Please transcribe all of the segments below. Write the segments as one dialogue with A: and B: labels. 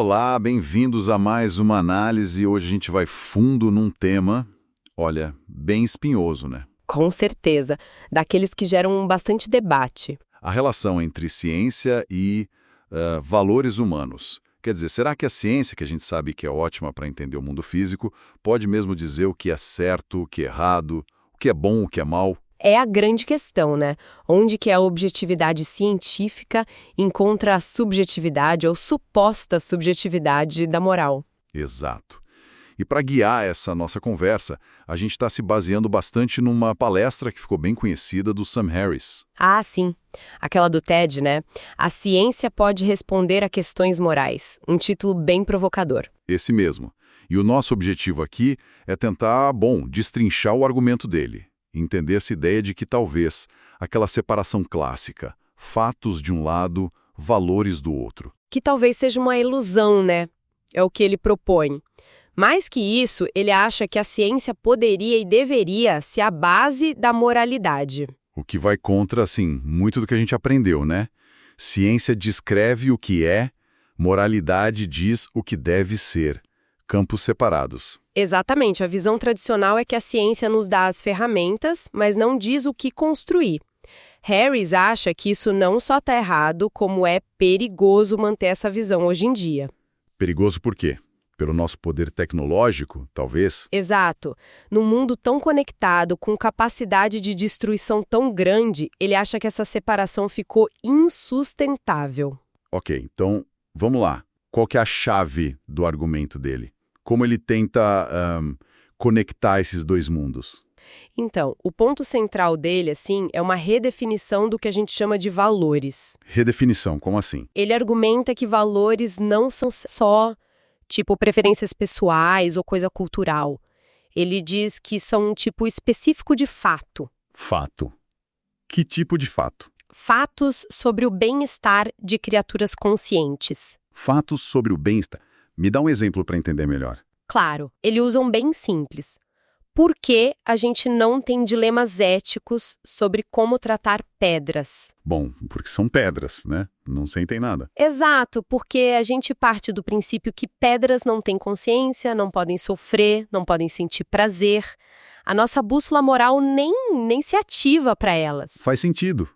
A: Olá, bem-vindos a mais uma análise. Hoje a gente vai fundo num tema, olha, bem espinhoso, né?
B: Com certeza, daqueles que geram bastante debate.
A: A relação entre ciência e valores humanos. Quer dizer, será que a ciência, que a gente sabe que é ótima para entender o mundo físico, pode mesmo dizer o que é certo, o que é errado, o que é bom, o que é mal?
B: É a grande questão, né? Onde que a objetividade científica encontra a subjetividade ou suposta subjetividade da moral.
A: Exato. E para guiar essa nossa conversa, a gente está se baseando bastante numa palestra que ficou bem conhecida do Sam Harris.
B: Ah, sim. Aquela do TED, né? A ciência pode responder a questões morais. Um título bem provocador.
A: Esse mesmo. E o nosso objetivo aqui é tentar, destrinchar o argumento dele. Entender essa ideia de que talvez aquela separação clássica, fatos de um lado, valores do outro.
B: Que talvez seja uma ilusão, né? É o que ele propõe. Mais que isso, ele acha que a ciência poderia e deveria ser a base da moralidade.
A: O que vai contra, muito do que a gente aprendeu, né? Ciência descreve o que é, moralidade diz o que deve ser. Campos separados.
B: Exatamente, a visão tradicional é que a ciência nos dá as ferramentas, mas não diz o que construir. Harris acha que isso não só está errado, como é perigoso manter essa visão hoje em dia.
A: Perigoso por quê? Pelo nosso poder tecnológico, talvez?
B: Exato. Num mundo tão conectado, com capacidade de destruição tão grande, ele acha que essa separação ficou insustentável.
A: Ok, então, vamos lá. Qual que é a chave do argumento dele? Como ele tenta conectar esses dois mundos?
B: Então, o ponto central dele, é uma redefinição do que a gente chama de valores.
A: Redefinição, como assim?
B: Ele argumenta que valores não são só, tipo, preferências pessoais ou coisa cultural. Ele diz que são um tipo específico de fato.
A: Fato. Que tipo de fato?
B: Fatos sobre o bem-estar de criaturas conscientes.
A: Fatos sobre o bem-estar. Me dá um exemplo para entender melhor.
B: Claro, ele usa um bem simples. Por que a gente não tem dilemas éticos sobre como tratar pedras?
A: Bom, porque são pedras, né? Não sentem nada.
B: Exato, porque a gente parte do princípio que pedras não têm consciência, não podem sofrer, não podem sentir prazer. A nossa bússola moral nem se ativa para elas.
A: Faz sentido.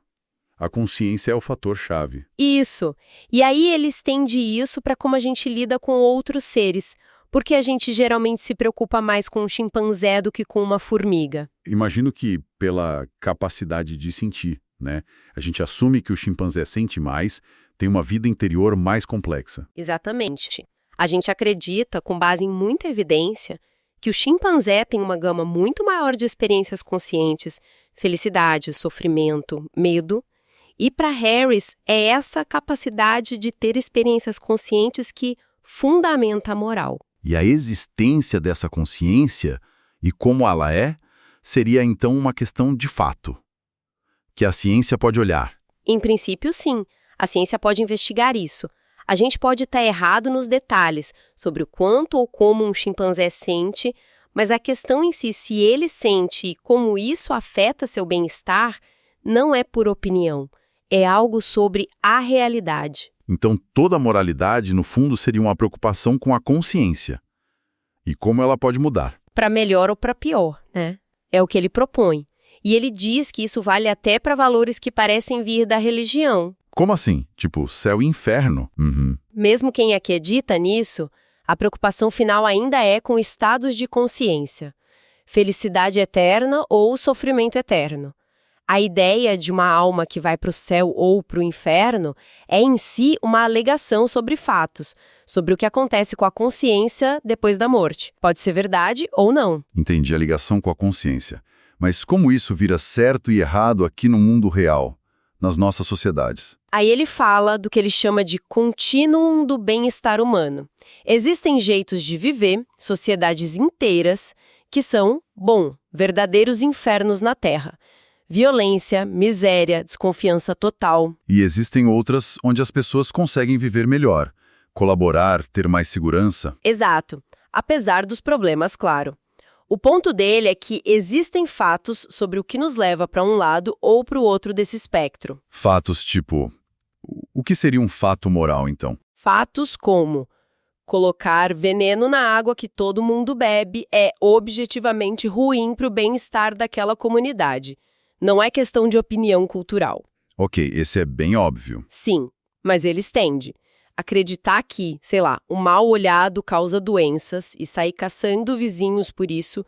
A: A consciência é o fator-chave.
B: Isso. E aí ele estende isso para como a gente lida com outros seres, porque a gente geralmente se preocupa mais com um chimpanzé do que com uma formiga.
A: Imagino que pela capacidade de sentir, né? A gente assume que o chimpanzé sente mais, tem uma vida interior mais complexa.
B: Exatamente. A gente acredita, com base em muita evidência, que o chimpanzé tem uma gama muito maior de experiências conscientes, felicidade, sofrimento, medo. E para Harris, é essa capacidade de ter experiências conscientes que fundamenta a moral.
A: E a existência dessa consciência, e como ela é, seria então uma questão de fato, que a ciência pode olhar.
B: Em princípio, sim. A ciência pode investigar isso. A gente pode estar errado nos detalhes sobre o quanto ou como um chimpanzé sente, mas a questão em si, se ele sente e como isso afeta seu bem-estar, não é por opinião. É algo sobre a realidade.
A: Então, toda a moralidade, no fundo, seria uma preocupação com a consciência. E como ela pode mudar.
B: Para melhor ou para pior, né? É o que ele propõe. E ele diz que isso vale até para valores que parecem vir da religião.
A: Como assim? Tipo, céu e inferno? Uhum.
B: Mesmo quem acredita nisso, a preocupação final ainda é com estados de consciência. Felicidade eterna ou sofrimento eterno. A ideia de uma alma que vai para o céu ou para o inferno é em si uma alegação sobre fatos, sobre o que acontece com a consciência depois da morte. Pode ser verdade ou não.
A: Entendi a ligação com a consciência. Mas como isso vira certo e errado aqui no mundo real, nas nossas sociedades?
B: Aí ele fala do que ele chama de contínuo do bem-estar humano. Existem jeitos de viver, sociedades inteiras, que são, verdadeiros infernos na Terra. Violência, miséria, desconfiança total.
A: E existem outras onde as pessoas conseguem viver melhor, colaborar, ter mais segurança.
B: Exato. Apesar dos problemas, claro. O ponto dele é que existem fatos sobre o que nos leva para um lado ou para o outro desse espectro.
A: Fatos tipo... O que seria um fato moral, então?
B: Fatos como Colocar veneno na água que todo mundo bebe é objetivamente ruim para o bem-estar daquela comunidade. Não é questão de opinião cultural.
A: Ok, esse é bem óbvio.
B: Sim, mas eles tendem. Acreditar que, sei lá, o mal olhado causa doenças e sair caçando vizinhos por isso,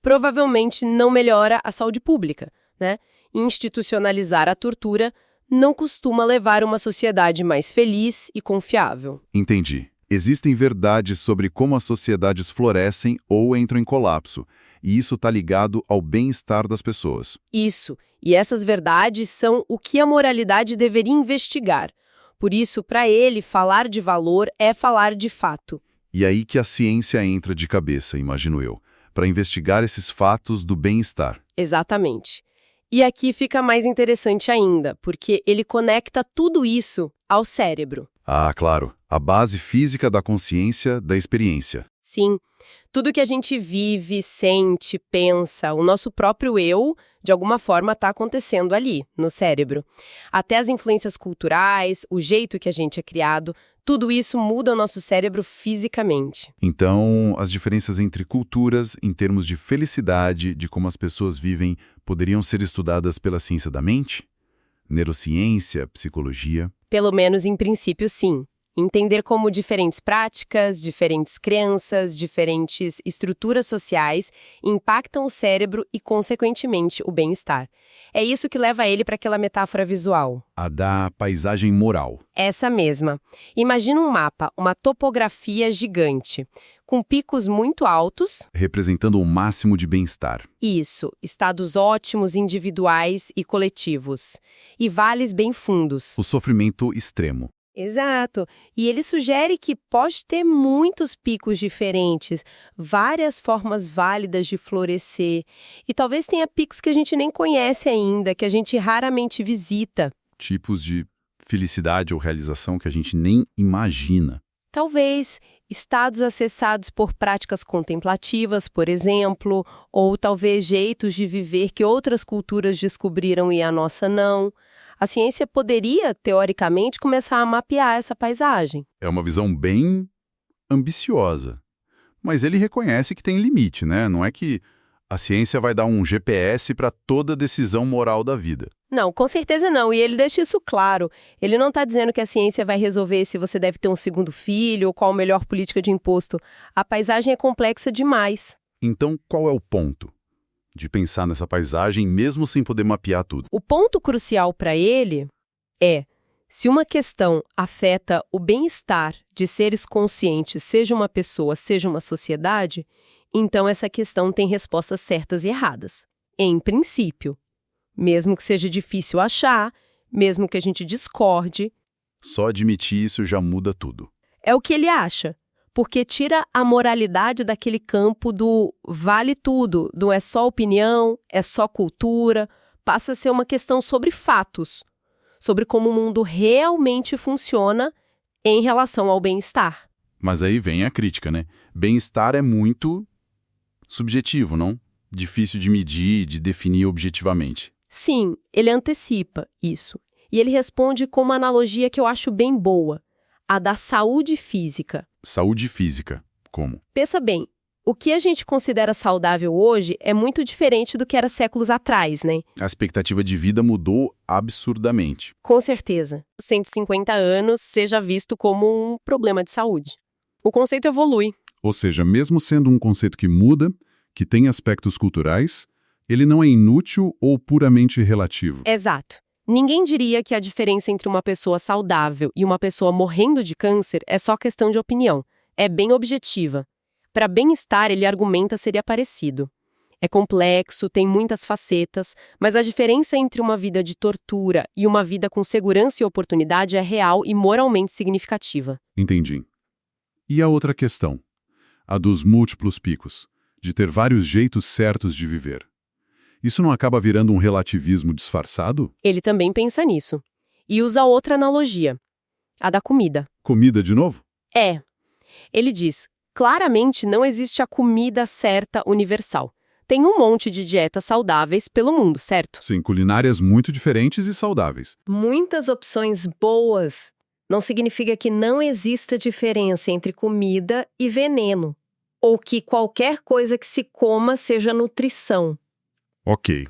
B: provavelmente não melhora a saúde pública, né? Institucionalizar a tortura não costuma levar uma sociedade mais feliz e confiável.
A: Entendi. Existem verdades sobre como as sociedades florescem ou entram em colapso, e isso está ligado ao bem-estar das pessoas.
B: Isso, e essas verdades são o que a moralidade deveria investigar. Por isso, para ele, falar de valor é falar de fato.
A: E aí que a ciência entra de cabeça, imagino eu, para investigar esses fatos do bem-estar.
B: Exatamente. E aqui fica mais interessante ainda, porque ele conecta tudo isso ao cérebro.
A: Ah, claro. A base física da consciência, da experiência.
B: Sim, tudo que a gente vive, sente, pensa, o nosso próprio eu, de alguma forma está acontecendo ali, no cérebro. Até as influências culturais, o jeito que a gente é criado, tudo isso muda o nosso cérebro fisicamente.
A: Então, as diferenças entre culturas, em termos de felicidade, de como as pessoas vivem, poderiam ser estudadas pela ciência da mente? Neurociência, psicologia?
B: Pelo menos em princípio, sim. Entender como diferentes práticas, diferentes crenças, diferentes estruturas sociais impactam o cérebro e, consequentemente, o bem-estar. É isso que leva ele para aquela metáfora visual.
A: A da paisagem moral.
B: Essa mesma. Imagina um mapa, uma topografia gigante, com picos muito altos.
A: Representando o máximo de bem-estar.
B: Isso, estados ótimos individuais e coletivos. E vales bem fundos.
A: O sofrimento extremo.
B: Exato. E ele sugere que pode ter muitos picos diferentes, várias formas válidas de florescer. E talvez tenha picos que a gente nem conhece ainda, que a gente raramente visita.
A: Tipos de felicidade ou realização que a gente nem imagina.
B: Talvez estados acessados por práticas contemplativas, por exemplo, ou talvez jeitos de viver que outras culturas descobriram e a nossa não. A ciência poderia, teoricamente, começar a mapear essa paisagem.
A: É uma visão bem ambiciosa. Mas ele reconhece que tem limite, né? Não é que a ciência vai dar um GPS para toda decisão moral da vida.
B: Não, com certeza não, e ele deixa isso claro. Ele não está dizendo que a ciência vai resolver se você deve ter um segundo filho ou qual a melhor política de imposto. A paisagem é complexa demais.
A: Então, qual é o ponto de pensar nessa paisagem mesmo sem poder mapear tudo?
B: O ponto crucial para ele é: se uma questão afeta o bem-estar de seres conscientes, seja uma pessoa, seja uma sociedade, então essa questão tem respostas certas e erradas. Em princípio. Mesmo que seja difícil achar, mesmo que a gente discorde.
A: Só admitir isso já muda tudo.
B: É o que ele acha, porque tira a moralidade daquele campo do vale tudo, do é só opinião, é só cultura, passa a ser uma questão sobre fatos, sobre como o mundo realmente funciona em relação ao bem-estar.
A: Mas aí vem a crítica, né? Bem-estar é muito subjetivo, não? Difícil de medir, de definir objetivamente.
B: Sim, ele antecipa isso. E ele responde com uma analogia que eu acho bem boa, a da saúde física.
A: Saúde física. Como?
B: Pensa bem, o que a gente considera saudável hoje é muito diferente do que era séculos atrás, né?
A: A expectativa de vida mudou absurdamente.
B: Com certeza. 150 anos seja visto como um problema de saúde. O conceito evolui.
A: Ou seja, mesmo sendo um conceito que muda, que tem aspectos culturais, ele não é inútil ou puramente relativo.
B: Exato. Ninguém diria que a diferença entre uma pessoa saudável e uma pessoa morrendo de câncer é só questão de opinião. É bem objetiva. Para bem-estar, ele argumenta seria parecido. É complexo, tem muitas facetas, mas a diferença entre uma vida de tortura e uma vida com segurança e oportunidade é real e moralmente significativa.
A: Entendi. E a outra questão? A dos múltiplos picos, de ter vários jeitos certos de viver. Isso não acaba virando um relativismo disfarçado?
B: Ele também pensa nisso. E usa outra analogia, a da comida.
A: Comida de novo?
B: É. Ele diz, claramente não existe a comida certa universal. Tem um monte de dietas saudáveis pelo mundo, certo?
A: Sim, culinárias muito diferentes e saudáveis.
B: Muitas opções boas, não significa que não exista diferença entre comida e veneno, ou que qualquer coisa que se coma seja nutrição.
A: Ok.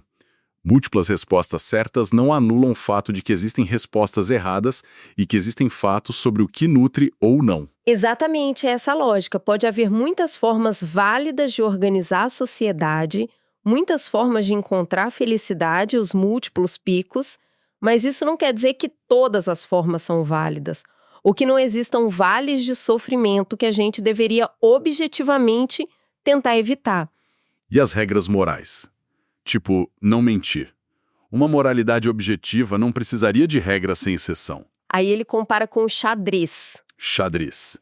A: Múltiplas respostas certas não anulam o fato de que existem respostas erradas e que existem fatos sobre o que nutre ou não.
B: Exatamente essa lógica. Pode haver muitas formas válidas de organizar a sociedade, muitas formas de encontrar felicidade, os múltiplos picos, mas isso não quer dizer que todas as formas são válidas, ou que não existam vales de sofrimento que a gente deveria objetivamente tentar evitar.
A: E as regras morais? Tipo, não mentir. Uma moralidade objetiva não precisaria de regras sem exceção.
B: Aí ele compara com o xadrez.
A: Xadrez.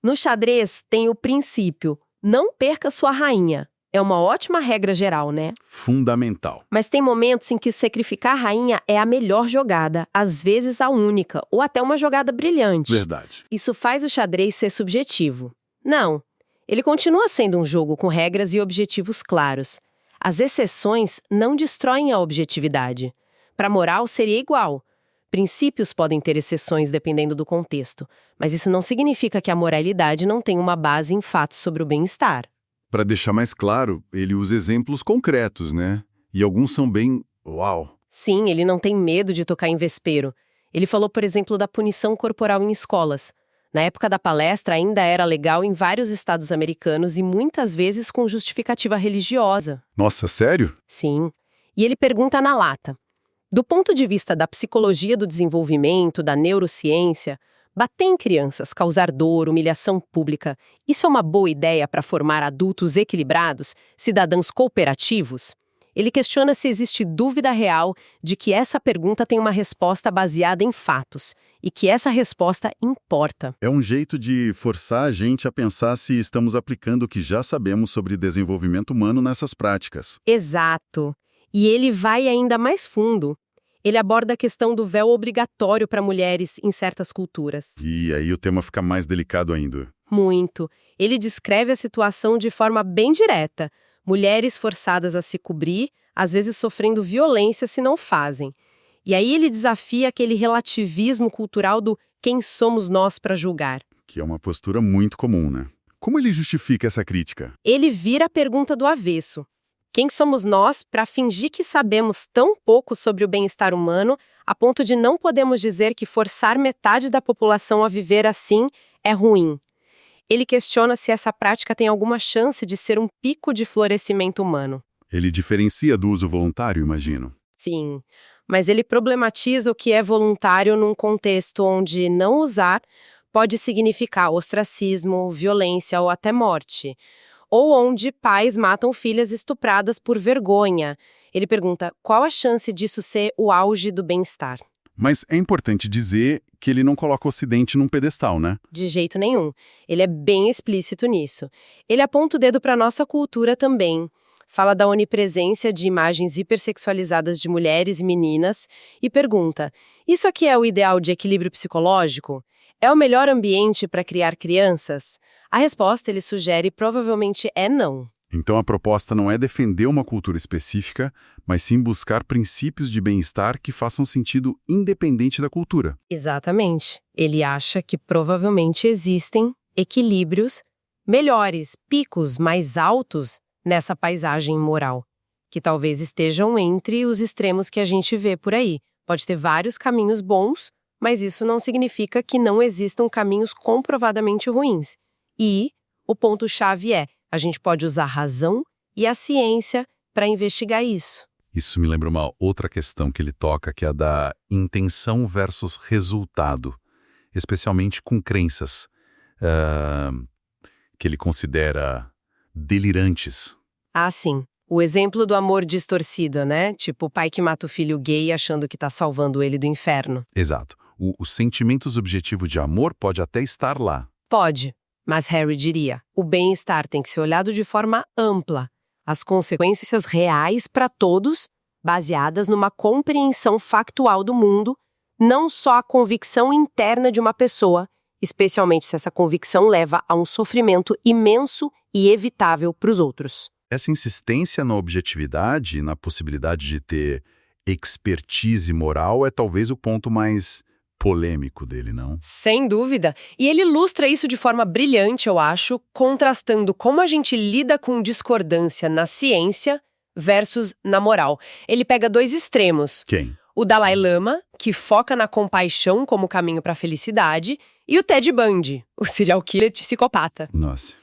B: No xadrez tem o princípio, não perca sua rainha. É uma ótima regra geral, né?
A: Fundamental.
B: Mas tem momentos em que sacrificar a rainha é a melhor jogada, às vezes a única, ou até uma jogada brilhante.
A: Verdade.
B: Isso faz o xadrez ser subjetivo. Não. Ele continua sendo um jogo com regras e objetivos claros. As exceções não destroem a objetividade. Para a moral seria igual. Princípios podem ter exceções dependendo do contexto, mas isso não significa que a moralidade não tem uma base em fatos sobre o bem-estar.
A: Para deixar mais claro, ele usa exemplos concretos, né? E alguns são bem... uau!
B: Sim, ele não tem medo de tocar em vespeiro. Ele falou, por exemplo, da punição corporal em escolas. Na época da palestra, ainda era legal em vários estados americanos e muitas vezes com justificativa religiosa.
A: Nossa, sério?
B: Sim. E ele pergunta na lata. Do ponto de vista da psicologia do desenvolvimento, da neurociência, bater em crianças, causar dor, humilhação pública, isso é uma boa ideia para formar adultos equilibrados, cidadãos cooperativos? Ele questiona se existe dúvida real de que essa pergunta tem uma resposta baseada em fatos e que essa resposta importa.
A: É um jeito de forçar a gente a pensar se estamos aplicando o que já sabemos sobre desenvolvimento humano nessas práticas.
B: Exato. E ele vai ainda mais fundo. Ele aborda a questão do véu obrigatório para mulheres em certas culturas.
A: E aí o tema fica mais delicado ainda.
B: Muito. Ele descreve a situação de forma bem direta. Mulheres forçadas a se cobrir, às vezes sofrendo violência se não fazem. E aí ele desafia aquele relativismo cultural do quem somos nós para julgar.
A: Que é uma postura muito comum, né? Como ele justifica essa crítica?
B: Ele vira a pergunta do avesso. Quem somos nós para fingir que sabemos tão pouco sobre o bem-estar humano a ponto de não podemos dizer que forçar metade da população a viver assim é ruim? Ele questiona se essa prática tem alguma chance de ser um pico de florescimento humano.
A: Ele diferencia do uso voluntário, imagino.
B: Sim, mas ele problematiza o que é voluntário num contexto onde não usar pode significar ostracismo, violência ou até morte. Ou onde pais matam filhas estupradas por vergonha. Ele pergunta, qual a chance disso ser o auge do bem-estar?
A: Mas é importante dizer que ele não coloca o Ocidente num pedestal, né?
B: De jeito nenhum. Ele é bem explícito nisso. Ele aponta o dedo para a nossa cultura também. Fala da onipresença de imagens hipersexualizadas de mulheres e meninas e pergunta, isso aqui é o ideal de equilíbrio psicológico? É o melhor ambiente para criar crianças? A resposta, ele sugere, provavelmente é não.
A: Então a proposta não é defender uma cultura específica, mas sim buscar princípios de bem-estar que façam sentido independente da cultura.
B: Exatamente. Ele acha que provavelmente existem equilíbrios melhores, picos mais altos nessa paisagem moral, que talvez estejam entre os extremos que a gente vê por aí. Pode ter vários caminhos bons, mas isso não significa que não existam caminhos comprovadamente ruins. E o ponto-chave é, a gente pode usar a razão e a ciência para investigar isso.
A: Isso me lembra uma outra questão que ele toca, que é a da intenção versus resultado, especialmente com crenças que ele considera delirantes.
B: Ah, sim. O exemplo do amor distorcido, né? Tipo o pai que mata o filho gay achando que tá salvando ele do inferno.
A: Exato. O sentimento subjetivo de amor pode até estar lá.
B: Pode. Mas Harry diria, o bem-estar tem que ser olhado de forma ampla. As consequências reais para todos, baseadas numa compreensão factual do mundo, não só a convicção interna de uma pessoa, especialmente se essa convicção leva a um sofrimento imenso e evitável para os outros.
A: Essa insistência na objetividade e na possibilidade de ter expertise moral é talvez o ponto mais polêmico dele, não?
B: Sem dúvida. E ele ilustra isso de forma brilhante, eu acho, contrastando como a gente lida com discordância na ciência versus na moral. Ele pega dois extremos.
A: Quem?
B: O Dalai Lama, que foca na compaixão como caminho para a felicidade, e o Ted Bundy, o serial killer psicopata.
A: Nossa,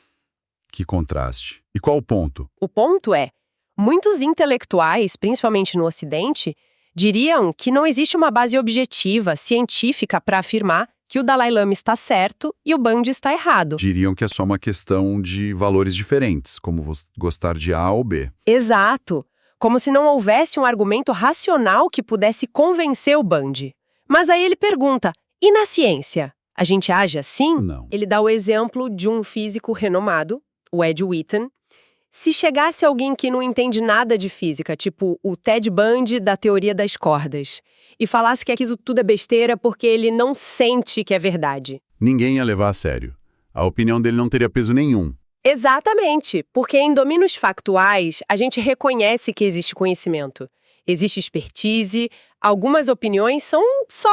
A: que contraste. E qual o ponto?
B: O ponto é, muitos intelectuais, principalmente no Ocidente, diriam que não existe uma base objetiva, científica, para afirmar que o Dalai Lama está certo e o Bundy está errado.
A: Diriam que é só uma questão de valores diferentes, como gostar de A ou B.
B: Exato. Como se não houvesse um argumento racional que pudesse convencer o Bundy. Mas aí ele pergunta, e na ciência? A gente age assim?
A: Não.
B: Ele dá o exemplo de um físico renomado, o Ed Wheaton. Se chegasse alguém que não entende nada de física, tipo o Ted Bundy da teoria das cordas, e falasse que aquilo tudo é besteira porque ele não sente que é verdade.
A: Ninguém ia levar a sério. A opinião dele não teria peso nenhum.
B: Exatamente, porque em domínios factuais, a gente reconhece que existe conhecimento. Existe expertise, algumas opiniões são só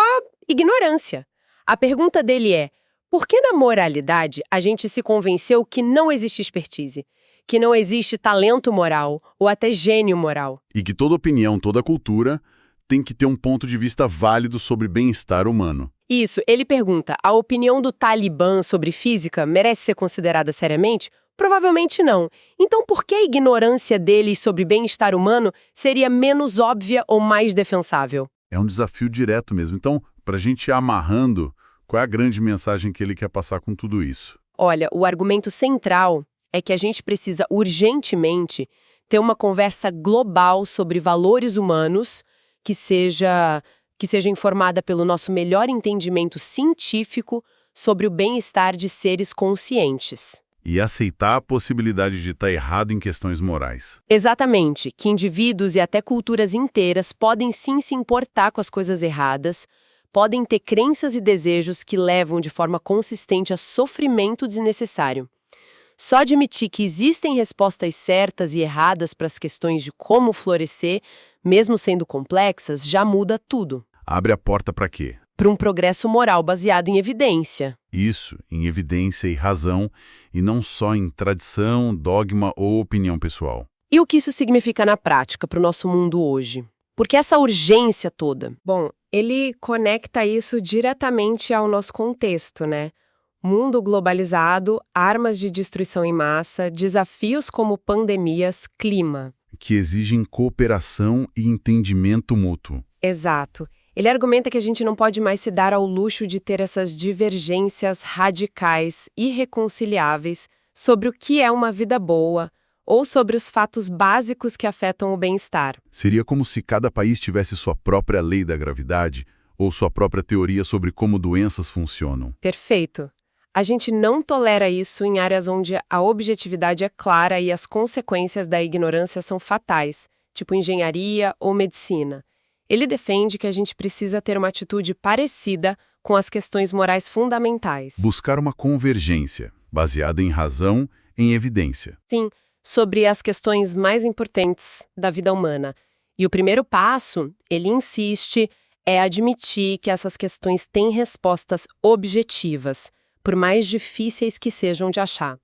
B: ignorância. A pergunta dele é, por que na moralidade a gente se convenceu que não existe expertise? Que não existe talento moral ou até gênio moral?
A: E que toda opinião, toda cultura tem que ter um ponto de vista válido sobre bem-estar humano.
B: Isso, ele pergunta, a opinião do Talibã sobre física merece ser considerada seriamente? Provavelmente não. Então por que a ignorância deles sobre bem-estar humano seria menos óbvia ou mais defensável?
A: É um desafio direto mesmo. Então, para a gente ir amarrando, qual é a grande mensagem que ele quer passar com tudo isso?
B: Olha, o argumento central é que a gente precisa urgentemente ter uma conversa global sobre valores humanos que seja informada pelo nosso melhor entendimento científico sobre o bem-estar de seres conscientes.
A: E aceitar a possibilidade de estar errado em questões morais.
B: Exatamente, que indivíduos e até culturas inteiras podem sim se importar com as coisas erradas, podem ter crenças e desejos que levam de forma consistente a sofrimento desnecessário. Só admitir que existem respostas certas e erradas para as questões de como florescer, mesmo sendo complexas, já muda tudo.
A: Abre a porta para quê?
B: Para um progresso moral baseado em evidência.
A: Isso, em evidência e razão, e não só em tradição, dogma ou opinião pessoal.
B: E o que isso significa na prática para o nosso mundo hoje? Porque essa urgência toda? Bom, ele conecta isso diretamente ao nosso contexto, né? Mundo globalizado, armas de destruição em massa, desafios como pandemias, clima.
A: Que exigem cooperação e entendimento mútuo.
B: Exato. Ele argumenta que a gente não pode mais se dar ao luxo de ter essas divergências radicais, irreconciliáveis, sobre o que é uma vida boa, ou sobre os fatos básicos que afetam o bem-estar.
A: Seria como se cada país tivesse sua própria lei da gravidade, ou sua própria teoria sobre como doenças funcionam.
B: Perfeito. A gente não tolera isso em áreas onde a objetividade é clara e as consequências da ignorância são fatais, tipo engenharia ou medicina. Ele defende que a gente precisa ter uma atitude parecida com as questões morais fundamentais.
A: Buscar uma convergência, baseada em razão, em evidência.
B: Sim, sobre as questões mais importantes da vida humana. E o primeiro passo, ele insiste, é admitir que essas questões têm respostas objetivas, por mais difíceis que sejam de achar.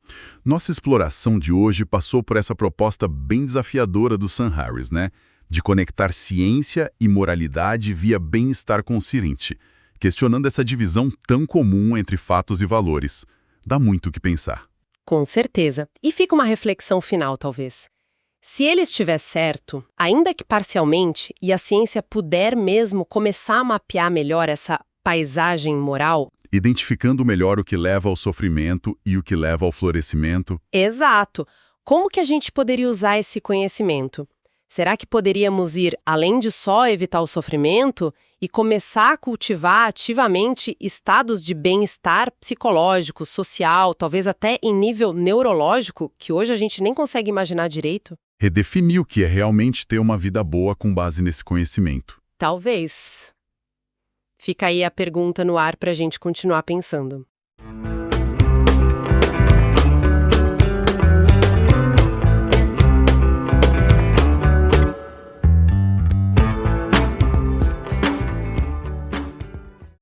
A: Nossa exploração de hoje passou por essa proposta bem desafiadora do Sam Harris, né? De conectar ciência e moralidade via bem-estar consciente, questionando essa divisão tão comum entre fatos e valores. Dá muito o que pensar.
B: Com certeza. E fica uma reflexão final, talvez. Se ele estiver certo, ainda que parcialmente, e a ciência puder mesmo começar a mapear melhor essa paisagem moral,
A: identificando melhor o que leva ao sofrimento e o que leva ao florescimento.
B: Exato. Como que a gente poderia usar esse conhecimento? Será que poderíamos ir além de só evitar o sofrimento e começar a cultivar ativamente estados de bem-estar psicológico, social, talvez até em nível neurológico, que hoje a gente nem consegue imaginar direito?
A: Redefinir o que é realmente ter uma vida boa com base nesse conhecimento.
B: Talvez. Fica aí a pergunta no ar para a gente continuar pensando.